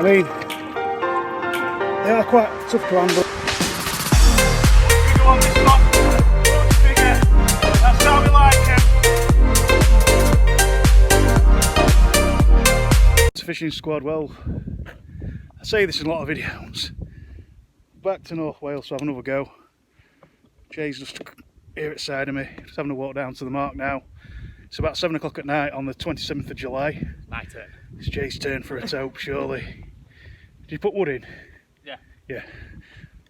mean, they are quite tough to handle. That's how we like it. It's a fishing squad. Well, I say this in a lot of videos. Back to North Wales to have another go. Jay's just here at the side of me, just having a walk down to the mark now. It's about 7 o'clock at night on the 27th of July. Night it. It's Jay's turn for a taupe, surely. Did you put wood in? Yeah. Yeah.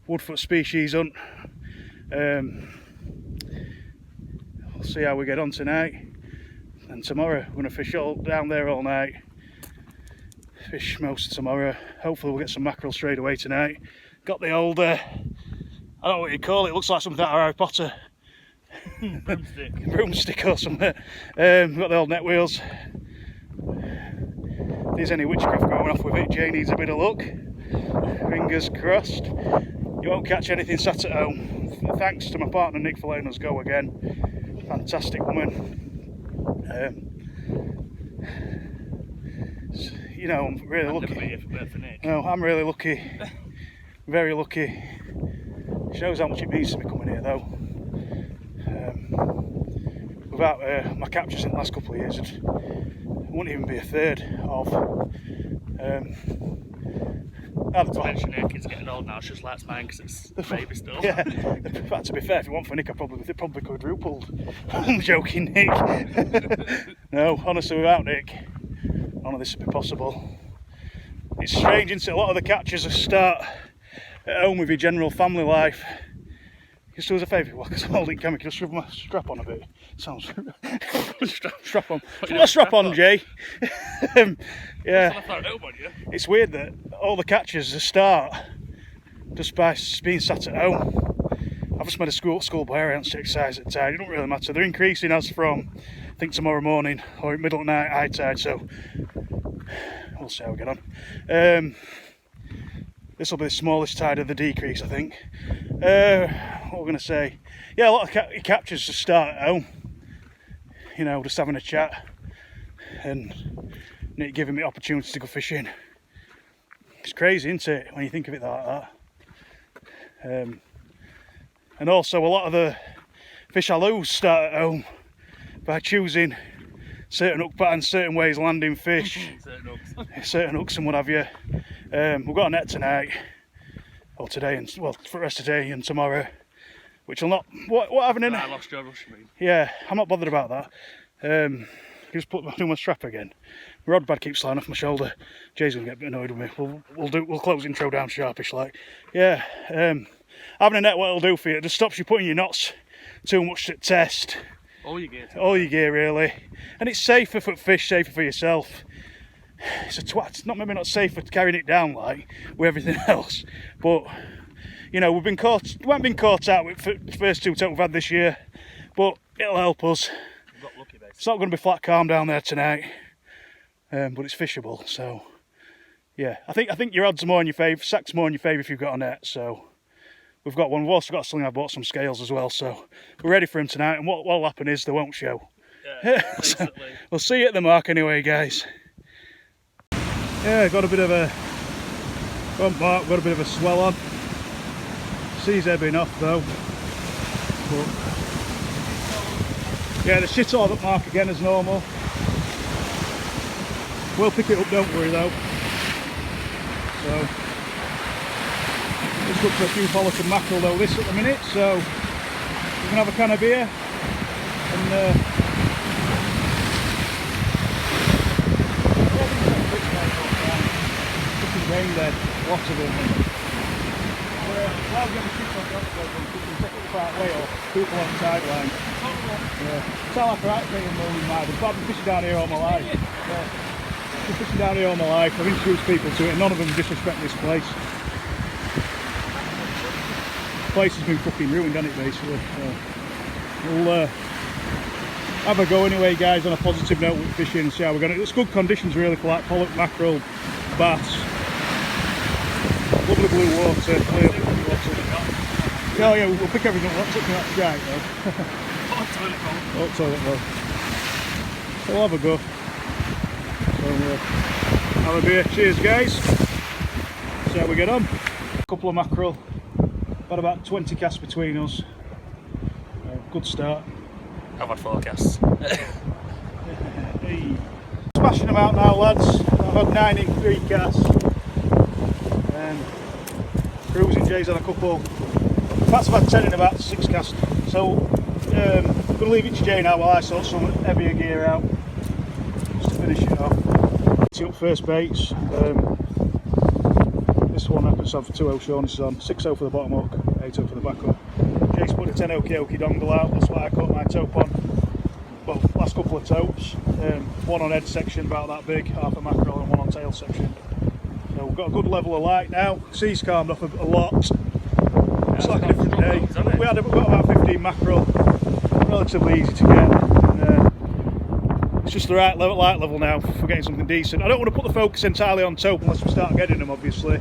Woodfoot species hunt. We'll see how we get on tonight. And tomorrow we're going to fish all down there all night. Fish most of tomorrow. Hopefully we'll get some mackerel straight away tonight. Got the old, I don't know what you call it, looks like something out of Harry Potter. Broomstick. Broomstick or something. Got the old net wheels. If there's any witchcraft going off with it, Jay needs a bit of luck. Fingers crossed. You won't catch anything sat at home. Thanks to my partner Nick for letting us go again. Fantastic woman. You know, I'm really lucky. No, I'm really lucky. Very lucky. Shows how much it means to me coming here though. Without my captures in the last couple of years, it wouldn't even be a third of. Not to mention Nick is getting old now, it's just like mine because it's the baby still. Yeah, in fact, to be fair, if it weren't for Nick, they probably quadrupled. I'm joking, Nick. No, honestly, without Nick, none of this would be possible. It's strange, isn't it? A lot of the catches start at home with your general family life. Just do us a favour, because I'm holding camera, can I shove my strap on a bit? Sounds strap on. Put my strap on, Jay. Yeah. It's weird that all the catches start just by being sat at home. I've just made a school boy around to exercise at the tide. It don't really matter. They're increasing as from, I think, tomorrow morning or middle of night high tide. So we'll see how we get on. This will be the smallest tide of the decrease, I think. What we're going to say? Yeah, a lot of captures just start at home. You know, just having a chat and Nick giving me opportunity to go fishing. It's crazy, isn't it, when you think of it like that? And also, a lot of the fish I lose start at home by choosing certain hook patterns, certain ways landing fish, certain hooks and what have you. We've got a net tonight, or today, and well, for the rest of today and tomorrow, which will not. What having in it? I lost your rush, you mean? Yeah, I'm not bothered about that. Just do my strap again. My rod pad keeps sliding off my shoulder. Jay's gonna get a bit annoyed with me. We'll close intro down sharpish like. Yeah, having a net, what it'll do for you, it just stops you putting your knots too much to test. All your gear. All your gear, really. And it's safer for fish, safer for yourself. It's a twat. It's maybe not safe for carrying it down like with everything else, but you know, we haven't been caught out with the first two taupe we've had this year, but it'll help us. We've got lucky, basically. It's not going to be flat calm down there tonight, but it's fishable. So yeah, I think your odds are more in your favour, sack's more in your favour if you've got a net. So we've got one. We've also got a sling. I bought some scales as well, so we're ready for him tonight. And what'll happen is they won't show. Yeah, So we'll see you at the mark anyway, guys. Yeah, got a bit of a front mark, got a bit of a swell on. Sea's ebbing off though. But yeah, the shit's all at mark again as normal. We'll pick it up, don't worry though. So just look for a few pollard and mackerel though this at the minute, so we can have a can of beer and rain there, lots of them. Well, I'm going to shoot on the outside one, so you can take it the right way or keep along the sideline. Yeah. It's all like a right thing in Rolling Mine, but I've been fishing down here all my life. Yeah. I've been fishing down here all my life. I've introduced people to it and none of them disrespect this place. The place has been fucking ruined, hasn't it, basically. So we'll have a go anyway, guys, on a positive note with fishing and see how we're going. It's good conditions really for like pollock, mackerel, bass. Lovely blue water, clear blue water. Oh yeah, we'll pick everything up. That's that shite though. Hot toilet roll. Hot toilet roll. So we'll have a go. So have a beer. Cheers, guys. See how we get on. A couple of mackerel, got about 20 casts between us. Good start. I've had forecasts. Hey. Smashing them out now, lads. I've had 9 in 3 casts. Cruising, Jay's had a couple. In fact, I've had 10 in about 6 casts. So I'm going to leave it to Jay now while I sort some heavier gear out, just to finish it off. Tee up first baits. This one happens to have 2 O'Shaughnesses on, 6-0 for the bottom hook, 8-0 for the back hook. Jay's put a 10 okie dongle out, that's what I caught my tope on. Well, last couple of topes. One on head section about that big, half a mackerel, and one on tail section. So we've got a good level of light now. Sea's calmed off a lot. It's like a different day. We've got about 15 mackerel, relatively easy to get. It's just the right light level now for getting something decent. I don't want to put the focus entirely on tope unless we start getting them, obviously.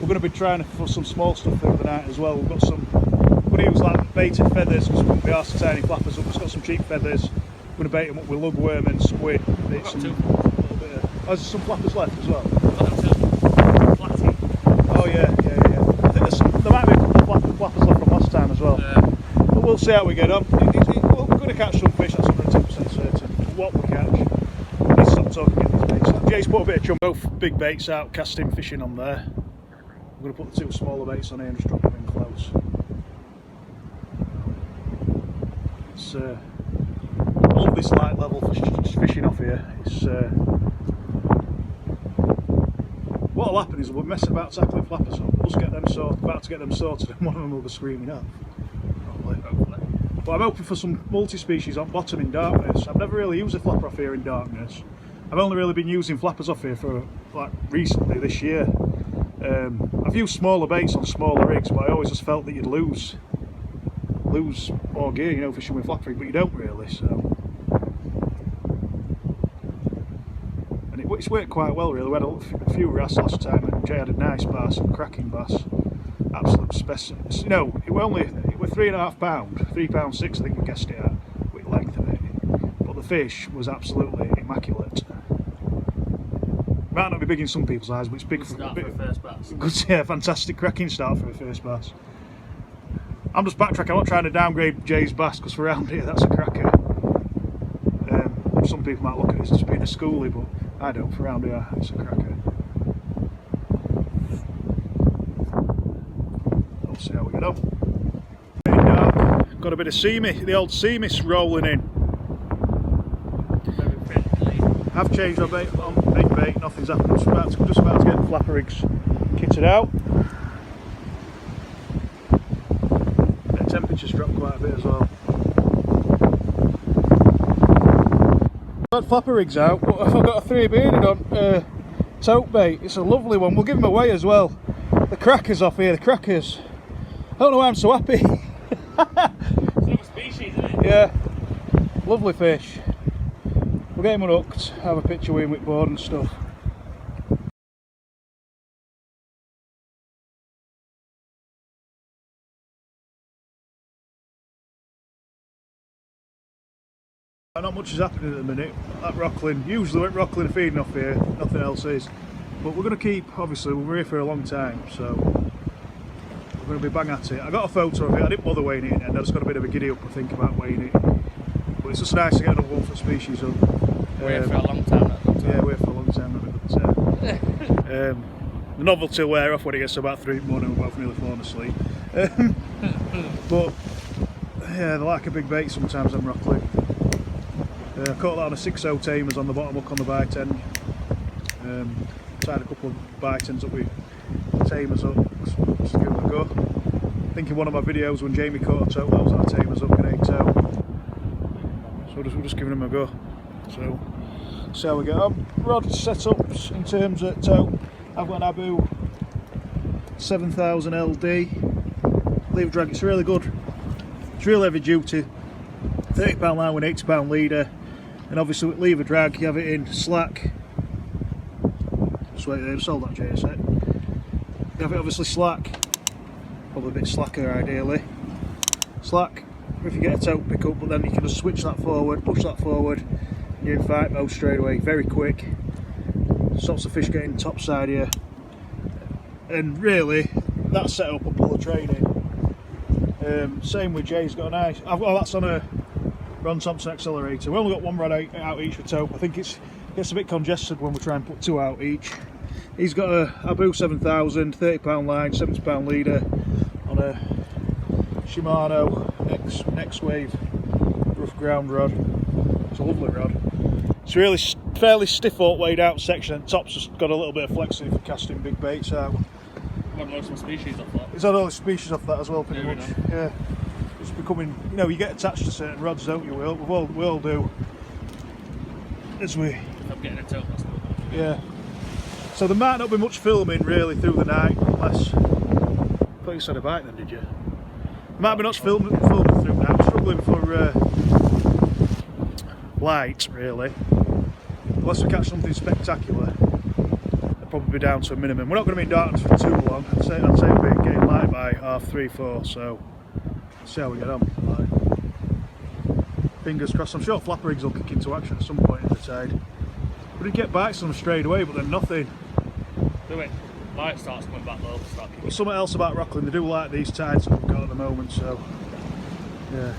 We're going to be trying for some small stuff through the night as well. We've got some, we're going to use like baited feathers because we won't be asked to tiny flappers up. We've got some cheap feathers. We're going to bait them up with lugworm and squid. Oh, there's some flappers left as well. Oh yeah. I think there might be a couple of flappers left from last time as well. But we'll see how we get on. We're going to catch some fish, that's 110% certain. What we catch. I need to stop talking at these baits. Jay's put a bit of chum, both big baits out, casting fishing on there. I'm going to put the 2 smaller baits on here and just drop them in close. It's I love this light level for fishing off here. It's what'll happen is we'll mess about tackling flappers up. We'll just get them about to get them sorted, and one of them will be screaming off. Hopefully. But I'm hoping for some multi-species on bottom in darkness. I've never really used a flapper off here in darkness. I've only really been using flappers off here for like recently this year. I've used smaller baits on smaller rigs, but I always just felt that you'd lose more gear, you know, fishing with flapper rig, but you don't really. So, and it's worked quite well really. We had a few wrasse last time, and Jay had a nice bass, a cracking bass, absolute specimen. You know, it were 3.5 pound, £3.6 I think we guessed it at with length of it. But the fish was absolutely immaculate. Might not be big in some people's eyes, but it's big for a first bass. Good, yeah, fantastic cracking start for a first bass. I'm just backtracking. I'm not trying to downgrade Jay's bass because for around here that's a cracker. Some people might look at it as just being a schoolie, but I don't. For around here it's a cracker. We'll see how we get on. Got a bit of the old sea mist rolling in. Have changed our bait on big bait, nothing's happened. Just about to get the flapper rigs kitted out. The temperature's dropped quite a bit as well. I've had flapper rigs out, but I've got a 3 bearded on tope bait. It's a lovely one. We'll give them away as well. The crackers off here, the crackers. I don't know why I'm so happy. It's another species, isn't it? Yeah, lovely fish. We'll get him unhooked, have a picture with him with board and stuff. Not much is happening at the minute. That Rockling, usually when Rockling are feeding off here, nothing else is. But we're going to keep, obviously we're here for a long time, so we're going to be bang at it. I got a photo of it, I didn't bother weighing it, and I just got a bit of a giddy up, I think, about weighing it. But it's just nice to get another one for species up. We're here for a long time, Yeah, we're here for a long time, the novelty will wear off when it gets to about 3 in the morning, we're both nearly falling asleep. But yeah, they like a big bait sometimes, them Rockling. I caught that on a 6-0 tamers on the bottom hook on the bite end. Tied a couple of bite ends up with tamers up, just to give them a go. I think in one of my videos when Jamie caught a tope, that was our tamers up in 8-0. So we're just giving them a go. So, see how we get on. Rod setups in terms of tope. I've got an Abu 7000 LD. Lever drag, it's really good. It's real heavy duty. £30 line with an £80 leader. And obviously with lever drag you have it in slack. Just wait there, sold that Jay a sec. You have it obviously slack. Probably a bit slacker ideally. Slack if you get a tope pick up, but then you can just switch that forward, push that forward, and you're in fight mode straight away, very quick. Stops the fish getting top side here. and really that set up a pull of training. Same with Jay's got a nice. Oh, that's on a Ron Thompson accelerator. We only got one rod out each for tope. I think it gets a bit congested when we try and put two out each. He's got a Abu 7000, 30-pound line, 70-pound leader on a Shimano Next Wave rough ground rod. It's a lovely rod. It's really fairly stiff weighted out section, and top's just got a little bit of flexing for casting big baits out. I've got some species off that. It's had all the species off that as well, pretty much. Know. Yeah, it's becoming. You know, you get attached to certain rods, don't you? We all do. As we. If I'm getting a tope, that's good. Yeah. So there might not be much filming really through the night, unless. I thought you said a bite then, did you? There might be not filming through now. I'm struggling for light, really. Unless we catch something spectacular, they'll probably be down to a minimum. We're not going to be in darkness for too long. I'd say we'll be getting light by 3:30, 4. So let's see how we get on. Right. Fingers crossed. I'm sure flapper rigs will kick into action at some point in the tide. We did get bites on them straight away, but then nothing. Do it. Light starts coming back low. But something else about Rockling, they do like these tides that we've got at the moment, so yeah.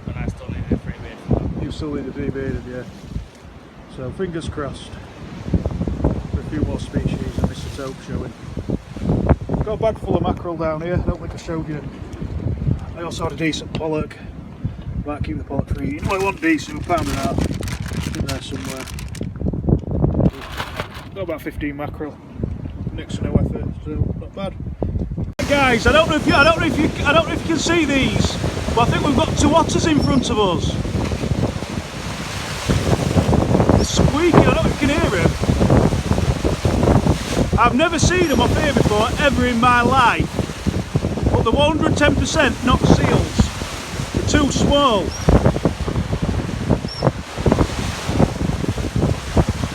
And I still need a free beard for that. You still need a debearded, yeah. So fingers crossed for a few more species and Mr. Tope showing. Got a bag full of mackerel down here, I don't think I showed you. I also had a decent pollock. Might keep the pollock free. Only one decent, £1.5 in there somewhere. Got about 15 mackerel. Next to no effort, so not bad. Guys, I don't know if you can see these, but I think we've got two otters in front of us. They're squeaking, I don't know if you can hear them. I've never seen them up here before, ever in my life. But they're 110% not seals. They're too small.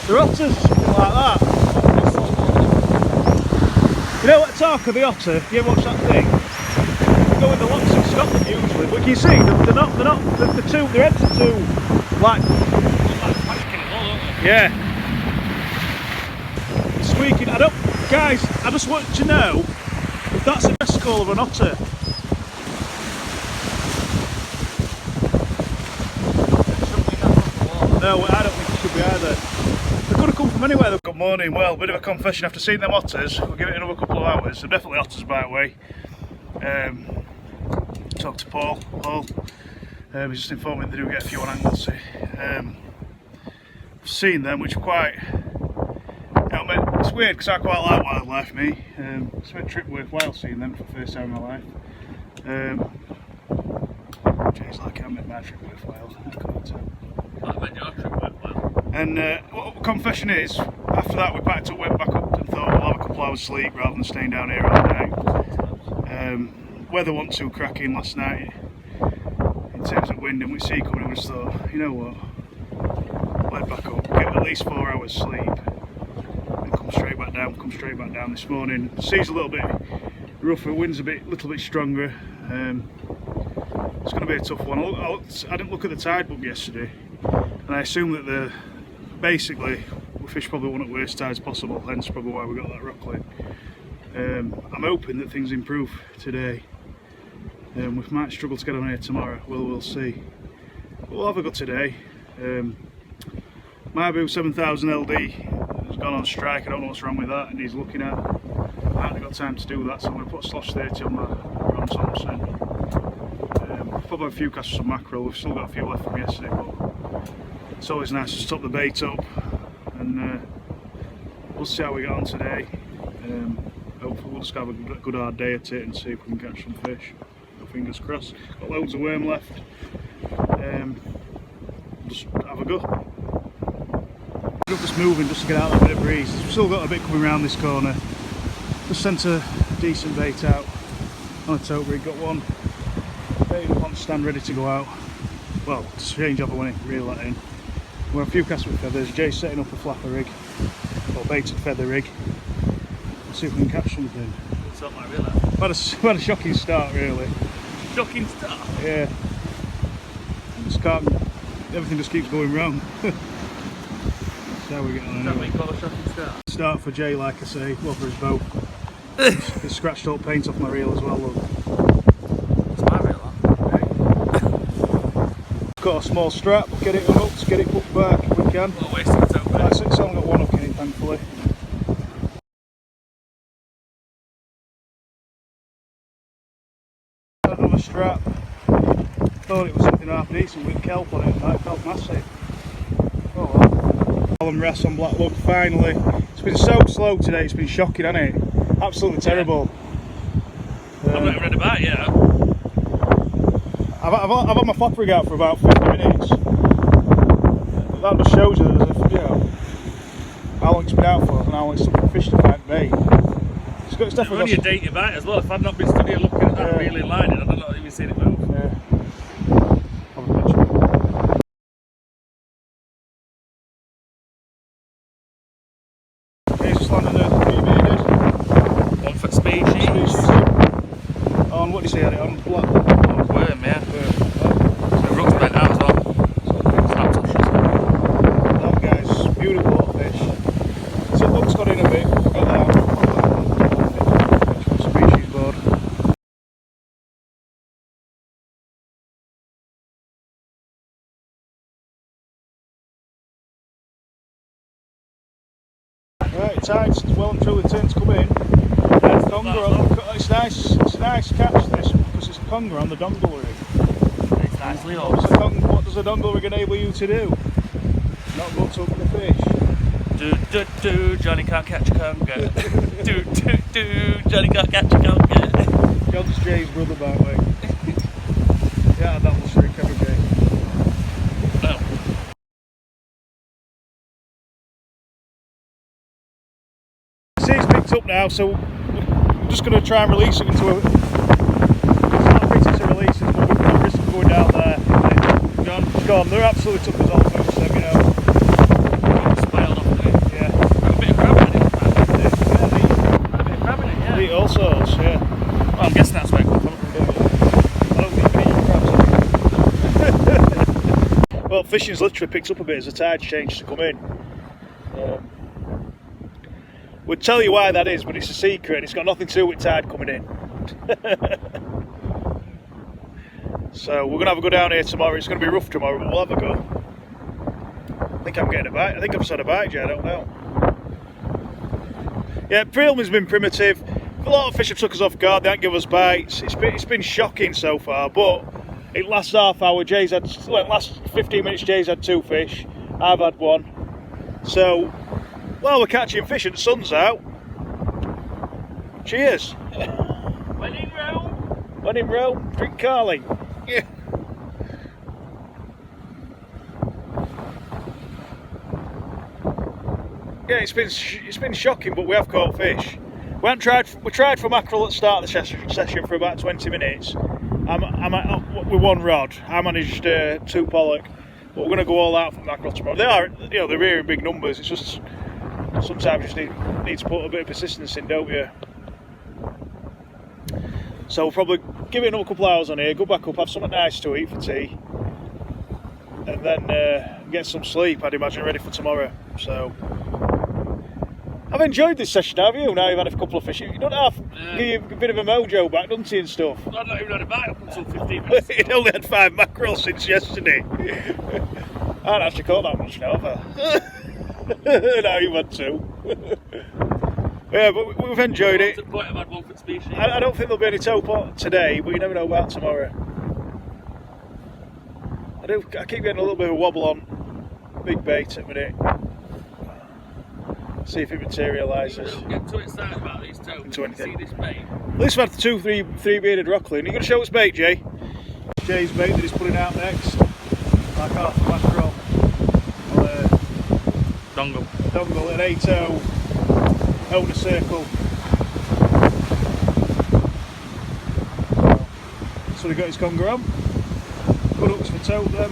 They're otters, something like that. You know what, talk of the otter, you ever watch that thing? They go in the locks in Scotland usually, but you see, they're their heads are too, like, yeah. Squeaking, guys, I just want to know if that's the best call of an otter. No, I don't think it should be either. They could have come from anywhere. Good morning. Well, bit of a confession. After seeing them otters, we'll give it another couple of hours. They're definitely otters, by the way. Talked to Paul. He's just informed me they do get a few on angles. Seen them, which are quite. It's weird because I quite like wildlife. Me, it's been a trip worthwhile seeing them for the first time in my life. Jay's like, I made my trip worthwhile. I can't tell. I made your trip worthwhile. And what confession is, after that we packed up, went back up and thought we'll have a couple hours sleep rather than staying down here all night. Weather wasn't too cracking last night in terms of wind and we sea coming, and we just thought, you know what, let back up, get at least 4 hours sleep and come straight back down this morning. The sea's a little bit rougher, wind's little bit stronger. It's going to be a tough one. I didn't look at the tide book yesterday, and I assume that basically we fished probably one of the worst tides possible, hence probably why we got that Rockling. I'm hoping that things improve today. We might struggle to get on here tomorrow, we'll see. But we'll have a go today. My Abu 7000 LD has gone on strike, I don't know what's wrong with that, and he's looking at. I haven't got time to do that, so I'm going to put a slosh 30 on my Ron Thompson. Probably a few casts of mackerel, we've still got a few left from yesterday, but it's always nice to top the bait up, and we'll see how we get on today. Hopefully we'll just have a good hard day at it and see if we can catch some fish. Fingers crossed. Got loads of worm left. Just have a go. Just moving just to get out of a bit of breeze. We've still got a bit coming around this corner. Just sent a decent bait out on a tote rig. Got one bait on stand ready to go out. Well, change over when I reel that in. We're a few casts with feathers. Jay's setting up a flapper rig, or baited feather rig. Let's see if we can catch something. What's up, my reel? We've had a shocking start, really. Shocking start? Yeah. Everything just keeps going wrong. That's how we get on. Does that make a shocking start? Start for Jay, like I say, well for us both. It's scratched all paint off my reel as well, look. It's my reel, that. Got a small strap, get it unhooked, get it put back if we can. Well, wasting its own That's it, it's only got one hook in it, thankfully. Another strap. Thought it was something half decent with kelp on it, and that felt massive. Oh well. Column rests on black lug, finally. It's been so slow today, it's been shocking, hasn't it? Absolutely terrible. I've not even read about it yet. I've had my flap rig out for about 50 minutes. That just shows you that, you know, how long it's been out for and how long it's took the fish to find bait. It's definitely only a day to bite as well. If I'd not been stood here looking at that reel in line, I'd not even seen it move. Yeah. Here's just landed a 3 bearded. 1 foot species. On what do you say? On black. Worm, yeah. The rook's bent out as well. That guy's beautiful little fish. So the hook's got in a bit. Got that. Species board. Right, tide's well and truly turned to come in. It's nice catch this because it's a conger on the dongle rig. It's nicely up. What does a dongle rig enable you to do? Not go to open the fish. Do, Johnny can't catch a conger. do, Johnny can't catch a conger. John's Jay's brother, by the way. Yeah, that was Rick every day. No. See, it's picked up now, so we're just going to try and release it into a. It's not fitting to release it, but we've got risk of going down there. It's gone. They're absolutely tough as all folks, let me know. Spiled off there. Yeah. A bit of crab in it. A bit of Crab in it, yeah. Eat all sorts, yeah. Well, I'm guessing that's where it comes from. I don't think we need crabs. Well, fishing's literally picked up a bit as the tide's changed to come in. We'll tell you why that is, but it's a secret. It's got nothing to do with tide coming in. So we're going to have a go down here tomorrow. It's going to be rough tomorrow, but we'll have a go. I think I'm getting a bite. I think I've had a bite, Jay. I don't know. Yeah, filming's been primitive. A lot of fish have took us off guard. They haven't given us bites. It's been shocking so far, but it lasts half hour. Last 15 minutes, Jay's had 2 fish. I've had 1. So, well, we're catching fish and the sun's out. Cheers. When in Rome. When in Rome, drink Carling. Yeah. Yeah, it's been shocking, but we have caught fish. We tried for mackerel at the start of the session for about 20 minutes. I'm with 1 rod. I managed 2 pollock, but we're going to go all out for mackerel tomorrow. They are, you know, they're here in big numbers. It's just sometimes you just need to put a bit of persistence in, don't you? So we'll probably give it another couple of hours on here, go back up, have something nice to eat for tea, and then get some sleep, I'd imagine, ready for tomorrow. So I've enjoyed this session, have you? Now you've had a couple of fish. You don't have give you a bit of a mojo back, don't you, and stuff? I've not even had a bite up until 15 minutes ago. You'd only had 5 mackerel since yesterday. I haven't actually caught that much now, have I? Now you've had 2. Yeah, but we've enjoyed it. At the point I've had 1 foot species. I don't think there'll be any tope today, but you never know about tomorrow. I keep getting a little bit of a wobble on big bait at the minute. See if it materialises. Don't get too excited about these toes. Into anything. See this bait. At least we've had 2 3-bearded Rockling. Are you going to show us bait, Jay? Jay's bait that he's putting out next. Like half the mackerel. Dongle at 8-0. Owner circle. So he got his conger on. Good hooks for tote them.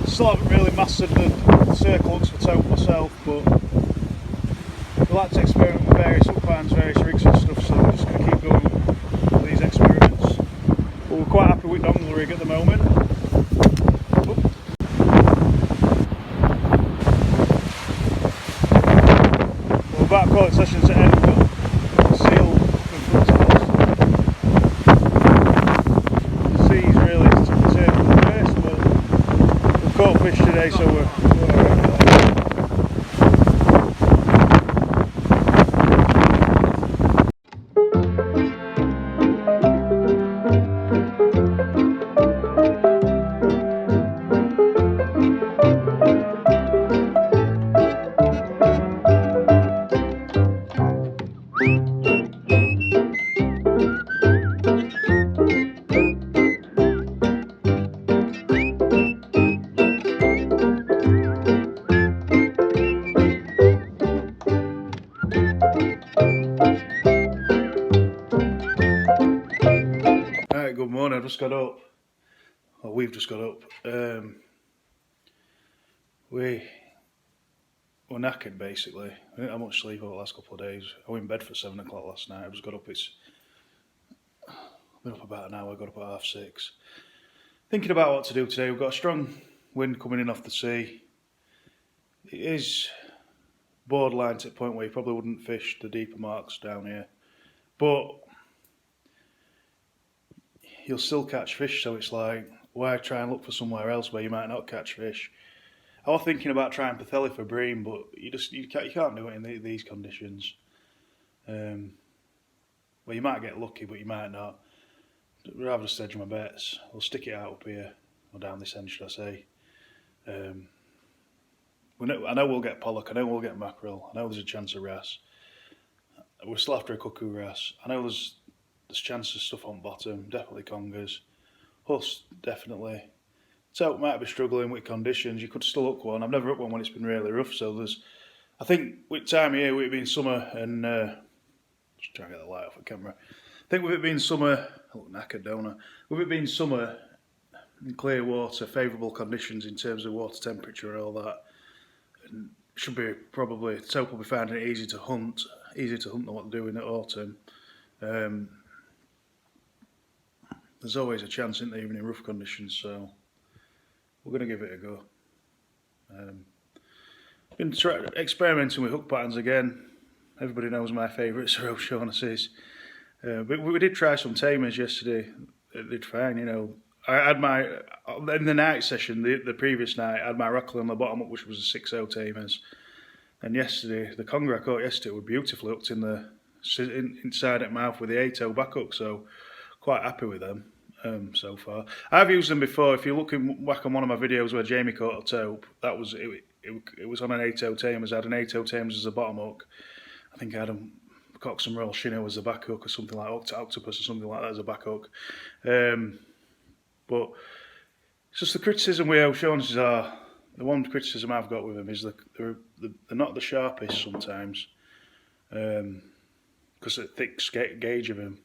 Still haven't really mastered the circle hooks for tote myself, but I like to experiment with various hook patterns, various rigs and stuff, so I'm just going to keep going with these experiments. But we're quite happy with dongle rig at the moment. Back call sessions at end. today, so we're Alright, good morning. I've just got up. Well, we've just got up. We're knackered basically. I didn't have much sleep over the last couple of days. I went in bed for 7 o'clock last night. I just got up. I've been up about an hour. I got up at 6:30. Thinking about what to do today. We've got a strong wind coming in off the sea. It is borderline to the point where you probably wouldn't fish the deeper marks down here, but you'll still catch fish. So it's like, why try and look for somewhere else where you might not catch fish? I was thinking about trying Pathelli for bream, but you can't do it in these conditions. Well, you might get lucky, but you might not. I'd rather just edge my bets. We'll stick it out up here, or down this end, should I say. I know we'll get pollock. I know we'll get mackerel. I know there's a chance of wrasse. We're still after a cuckoo wrasse. I know there's chance of stuff on bottom. Definitely congers. Huss, definitely. Taupe might be struggling with conditions. You could still hook one. I've never hooked one when it's been really rough. So I think with time of year, with it being summer, and just try and get the light off the camera. I think with it being summer, I look knackered, don't I? With it being summer and clear water, favourable conditions in terms of water temperature and all that, and should be probably taupe will be finding it easier to hunt than what they're doing at autumn. There's always a chance, isn't there, even in rough conditions, so we're going to give it a go. Been experimenting with hook patterns again. Everybody knows my favourites are O'Shaughnessy's. But we did try some tamers yesterday. It did fine, you know. I had in the night session, the previous night, I had my Rockling on the bottom up, which was a 6-0 tamers. And yesterday, the conger I caught yesterday were beautifully hooked inside at mouth with the 8-0 back hook, so quite happy with them so far. I've used them before. If you're looking back on one of my videos where Jamie caught a taupe, that was it was on an 8-0 tamers. I had an 8-0 tamers as a bottom hook. I think I had them Cox and Royal Shinnow as a back hook or something like Octopus or something like that as a back hook. But it's just the criticism with O'Shaughnessy's are, the one criticism I've got with them is they're not the sharpest sometimes, because of the thick gauge of them.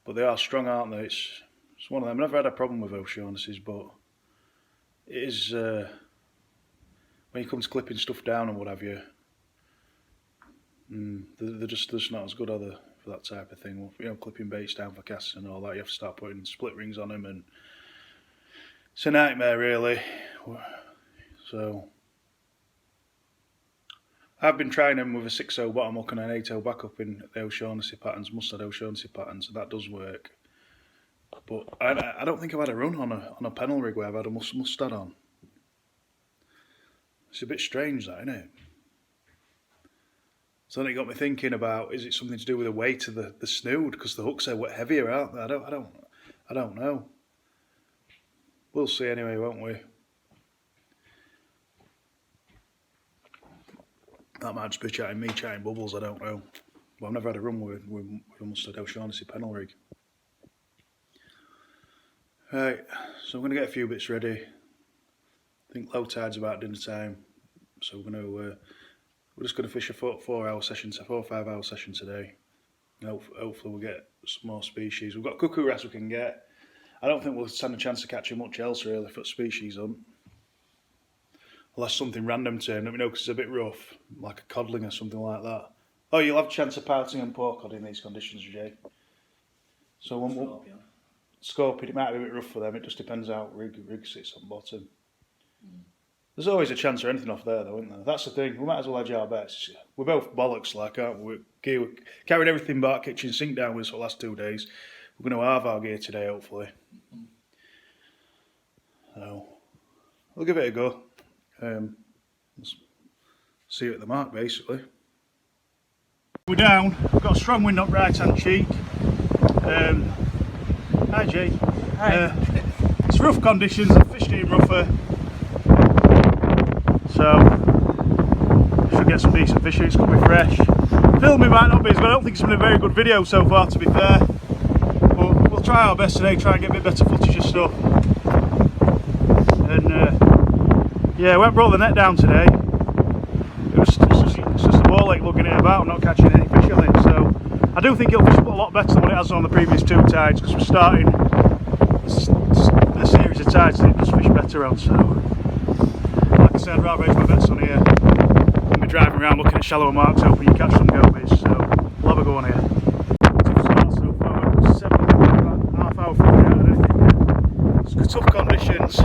But they are strong, aren't they? It's one of them. I've never had a problem with O'Shaughnessy's, but it is when you come to clipping stuff down and what have you, they're just not as good, are they, for that type of thing? You know, clipping baits down for casting and all that. You have to start putting split rings on them, and it's a nightmare, really. So I've been trying them with a 6-0 bottom hook and an 8-0 back up in the O'Shaughnessy patterns, mustard O'Shaughnessy patterns, and that does work. But I don't think I've had a run on a pennel rig where I've had a mustard on. It's a bit strange, that, isn't it? So then it got me thinking about, is it something to do with the weight of the snood? Because the hooks are heavier, aren't they? I don't know. We'll see anyway, won't we? That might just be me chatting bubbles, I don't know. But I've never had a run with a mustard O'Shaughnessy pennel rig. Right, so I'm going to get a few bits ready. I think low tide's about dinner time, so we're just going to fish a 4 or 5 hour session today. Hopefully we'll get some more species. We've got cuckoo wrasse we can get. I don't think we'll stand a chance of catching much else really for species hunt. Unless something random turned up, you know, because it's a bit rough, like a codling or something like that. Oh, you'll have a chance of pouting and pork cod in these conditions, Jay. So scorpion, it might be a bit rough for them. It just depends how rig sits on bottom. There's always a chance of anything off there, though, isn't there? That's the thing. We might as well hedge our bets. We're both bollocks, like, aren't we? We carried everything but our kitchen sink down with us for the last 2 days. We're going to halve our gear today, hopefully. So we'll give it a go. See it at the mark basically. We're down, we've got a strong wind up right hand cheek. Hi Jay. Hi. It's rough conditions, I've fished it in rougher. So, should get some decent fishing, it's going to be fresh. Filming might not be as well, I don't think it's been a very good video so far to be fair. But we'll try our best today, try and get a bit better footage and stuff. And yeah, we haven't brought the net down today. It's just a ball lake lugging it about, not catching any fish on it. So I do think it'll fish a lot better than what it has on the previous 2 tides, because we're starting a series of tides that it just fish better on. So like I said, I'd rather hedge my bets on here than be driving around looking at shallower marks hoping you catch some gobies. So we'll have a go on here. Tough start so far, 7.5 hour figuring out anything yet. It's tough conditions.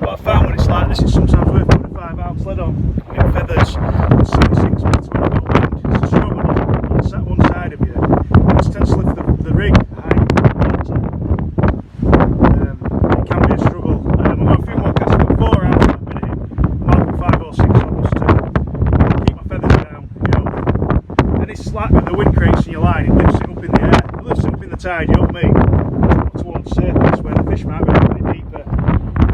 But I found when it's like this, it's sometimes worth putting a 5-ounce lead on, get feathers, and 76 minutes when you've got wind. It's a struggle on one side of you. It just tends to lift the rig high. It can be a struggle. I've got a few more casts, I've got 4 hours at the minute. I might put 5 or 6 on just to keep my feathers down, you know. And it's like when the wind creates in your line, it lifts it up in the air, it lifts it up in the tide, you know what I mean? Towards the surface where the fish might be a bit deeper.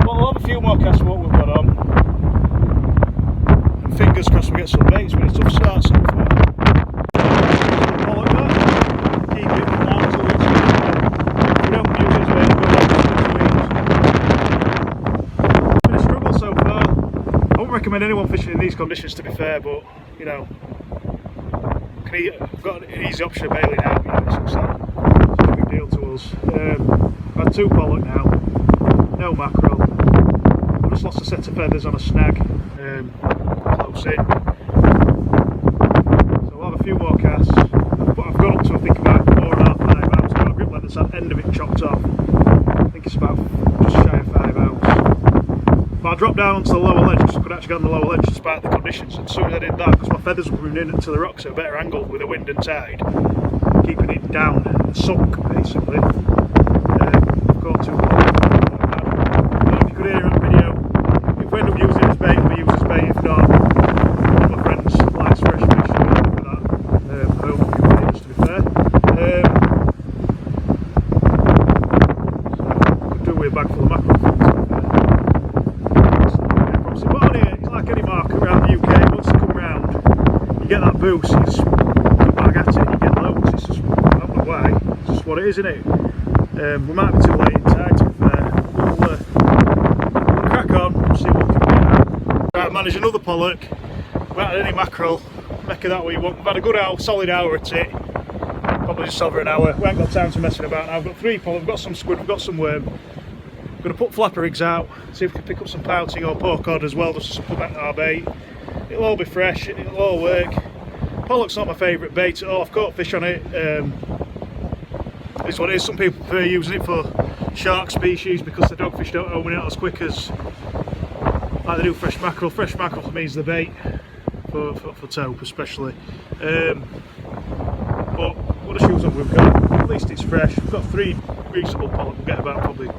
Well, we'll have a few more casts of what we've got on. And fingers crossed we get some baits, but it's a tough start so far. Pollock that. Keep it for now until we get some bait. If we don't use it as bait, we'll go back to 6 weeks. It's been a struggle so far. I wouldn't recommend anyone fishing in these conditions to be fair, but you know, I've got an easy option of bailing out, you know, it's a big deal to us. I've had 2 pollock now, no mackerel. I've just lost a set of feathers on a snag close in. So we'll have a few more casts. But I've gone up to I think about 4.5, 5 ounce. I've got a grip lead that's at the end of it chopped off. I think it's about just shy of 5 ounce. But I dropped down onto the lower ledge, because I could actually get on the lower ledge despite the conditions. And as soon as I did that, because my feathers were coming in to the rocks at a better angle with the wind and tide, keeping it down and sunk basically. I've got 2 pollock. If we end up using it as bait, we use it as bait. If not, one of my friends likes fresh fish, so we'll look at that. I hope we can manage, to be fair. Could do with a bag full of mackerel. But on here, it's like any market around the UK. Once you come round, you get that boost, you just bag at it, and you get loads. It's just, I don't know why, it's just what it is, isn't it? We might be too late in tide, to be fair. We'll crack on, see what we can get. Right, manage another pollock. We haven't had any mackerel. Mecca that way you want. We've had a good hour, solid hour at it. Probably just over an hour. We haven't got time to messing about now. I've got 3 pollock, we've got some squid, we've got some worm. I'm going to put flapper rigs out, see if we can pick up some pouting or pork cod as well, just to supplement our bait. It'll all be fresh, it'll all work. Pollock's not my favourite bait at all. I've caught fish on it. It's what it is. Some people prefer using it for shark species because the dogfish don't open it out as quick as like they do fresh mackerel. Fresh mackerel means the bait for taupe especially. But what a shoes up we've got. At least it's fresh. We've got 3 reasonable pollock. We'll get about probably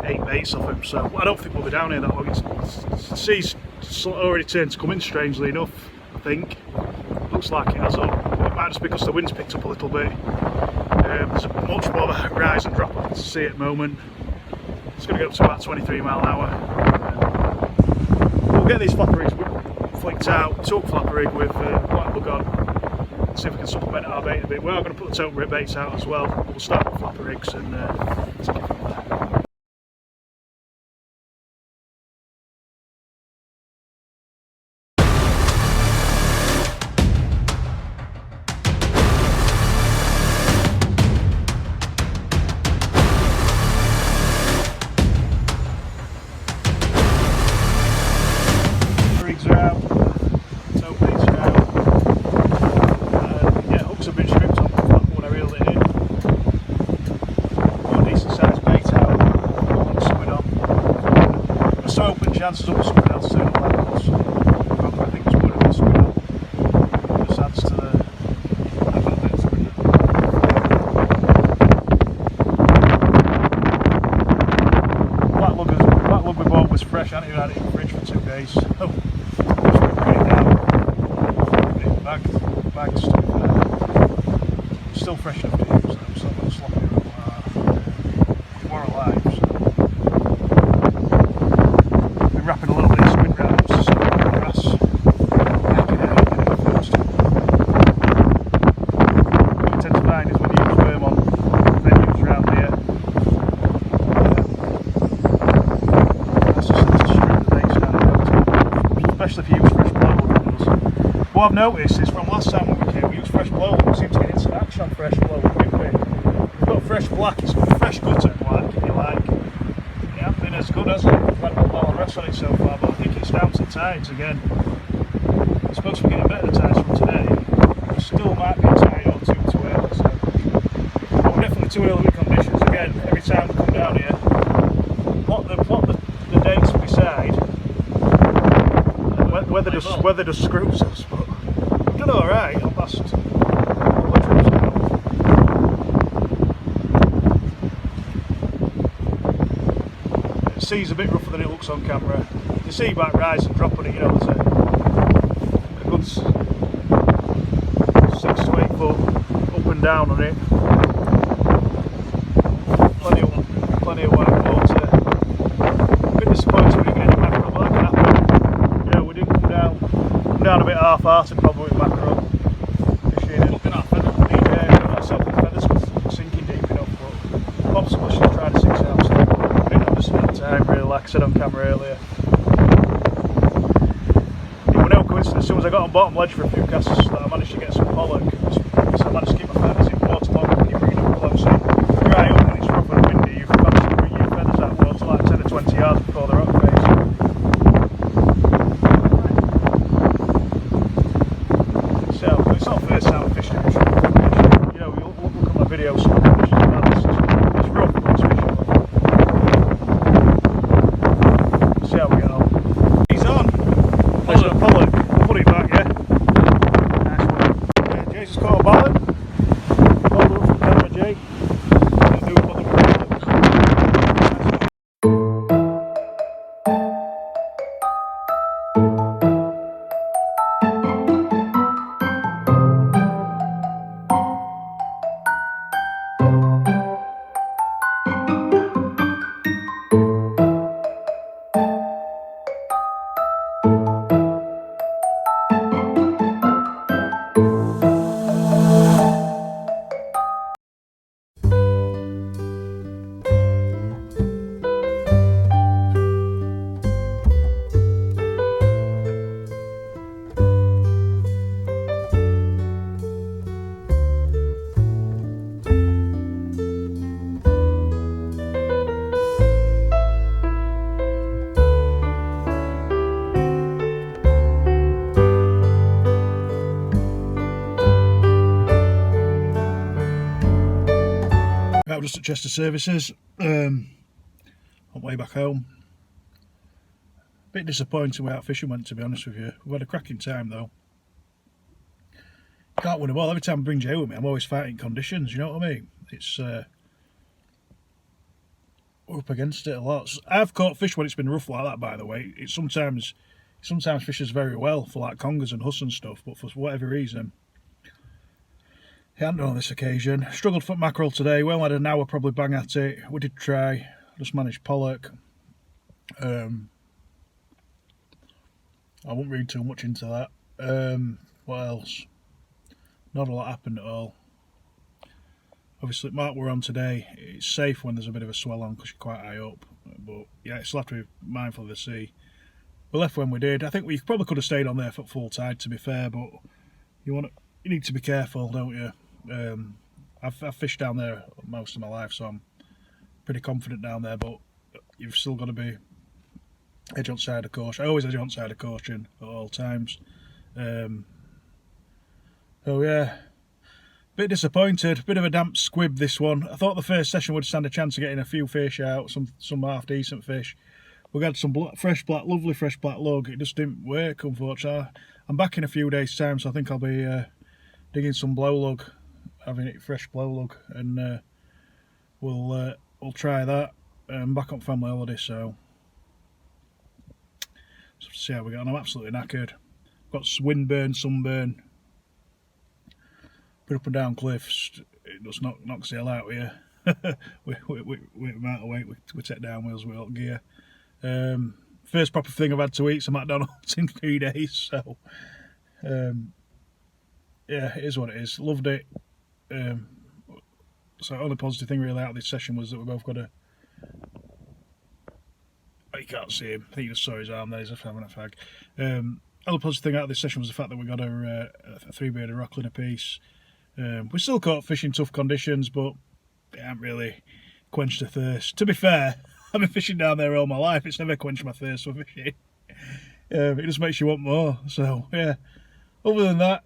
8 baits off him. So I don't think we'll be down here that long. The sea's already turned to come in strangely enough. I think looks like it has up. It might just be because the wind's picked up a little bit. There's much more of a rise and drop off to see at the moment. It's going to get up to about 23 mile an hour. We'll get these flapper rigs flicked out, talk flapper rig with black bug on, see if we can supplement our bait a bit. We are going to put the taupe baits out as well, but we'll start with flapper rigs and take it from there. Chances up something else turn up levels. I think it's one of this one. Just adds to the Black lug we bought was fresh, I hadn't even had it in the fridge for 2 days. still fresh enough to use though, so I'm not slopping around like that. More alive, so. Been wrapping a little bit of squid round just to sort of grass. Hacking out, getting it first. What you tend to find is when you use worm on venues around here, that's just to strip the base down, especially if you use fresh blow. What I've noticed is from last time when we came, we used fresh blow, we seem to get into action on fresh blow, didn't we? We've got fresh black, it's got fresh gutter black, if you like. It hasn't been as good, has it? We've had a lot of rest on it so far, but I think it's down to the tides again. It's supposed to be getting better tides from today. We still might be a tide or two too early, so. But we're definitely too early with conditions. Again, every time we come down here, what the dates we decide, weather just screws us, but we've done alright on last couple of trips ago. The sea's a bit rougher than it looks on camera. You see back rise and drop on it, you know, there's a good 6 to 8 foot up and down on it. Plenty of white water. A bit disappointed we didn't get any mackerel, but that can happen. You know, we didn't come down a bit half-hearted probably with mackerel fishing. Looking at feathers. Yeah, that's how the feathers sinking deep enough, but possibly she's trying to 6 out, so we didn't have this amount of time really, like I said on camera earlier. It was no coincidence, as soon as I got on bottom ledge for a few casts that I managed to get some pollock, so I managed to keep my feathers in water long when you bring them close in. Dry up when it's rough and windy, you can manage to bring your feathers out of water like 10 or 20 yards before the rock face. So, it's not the first time I've fished it. You know, you'll look at my videos, some conditions like that. It's rough, but it's fishable. See how we get on. He's on. There's a pollock. I'll put it back, yeah. Nice one. Jay's just caught a ballad. Hold up from camera, Jay. I'll do a pollock. Right, just at Chester Services, on way back home. Bit disappointing where our fishing went, to be honest with you. We've had a cracking time though. Can't win a ball. Every time I bring Jay with me, I'm always fighting conditions, you know what I mean? It's we're up against it a lot. I've caught fish when it's been rough like that, by the way. It sometimes fishes very well for like congers and huss and stuff, but for whatever reason, it hadn't done on this occasion. Struggled for mackerel today. We only had an hour probably bang at it. We did try. Just managed pollock. I won't read too much into that. What else? Not a lot happened at all. Obviously, Mark we're on today. It's safe when there's a bit of a swell on because you're quite high up. But yeah, still have to be mindful of the sea. We left when we did. I think we probably could have stayed on there for full tide, to be fair. But you need to be careful, don't you? I've fished down there most of my life, so I'm pretty confident down there. But you've still got to be edge on side of caution. I always edge on side of caution at all times. So yeah, bit disappointed. Bit of a damp squib this one. I thought the first session would stand a chance of getting a few fish out, some half decent fish. We had some lovely fresh black lug. It just didn't work, unfortunately. I'm back in a few days' time, so I think I'll be digging some blow lug, having it fresh blow lug, and we'll try that. I'm back on family holiday, so see how we get on. I'm absolutely knackered. Got windburn, sunburn, been up and down cliffs. it just knocks the hell out of you. with the amount of weight we take down wheels without gear. First proper thing I've had to eat some McDonald's in 3 days, so yeah, it is what it is. Loved it. So the only positive thing really out of this session was that we both got a... Oh, you can't see him. I think you just saw his arm there. He's having a fag. Other positive thing out of this session was the fact that we got a 3-bearded Rockling apiece. We still caught fish in tough conditions, but it hasn't really quenched the thirst. To be fair, I've been fishing down there all my life. It's never quenched my thirst for fishing. It just makes you want more. So yeah, other than that,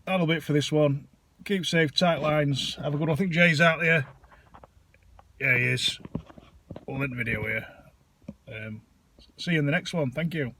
that'll be it for this one. Keep safe, tight lines. Have a good one. I think Jay's out there. Yeah, he is. We'll end the video here. See you in the next one. Thank you.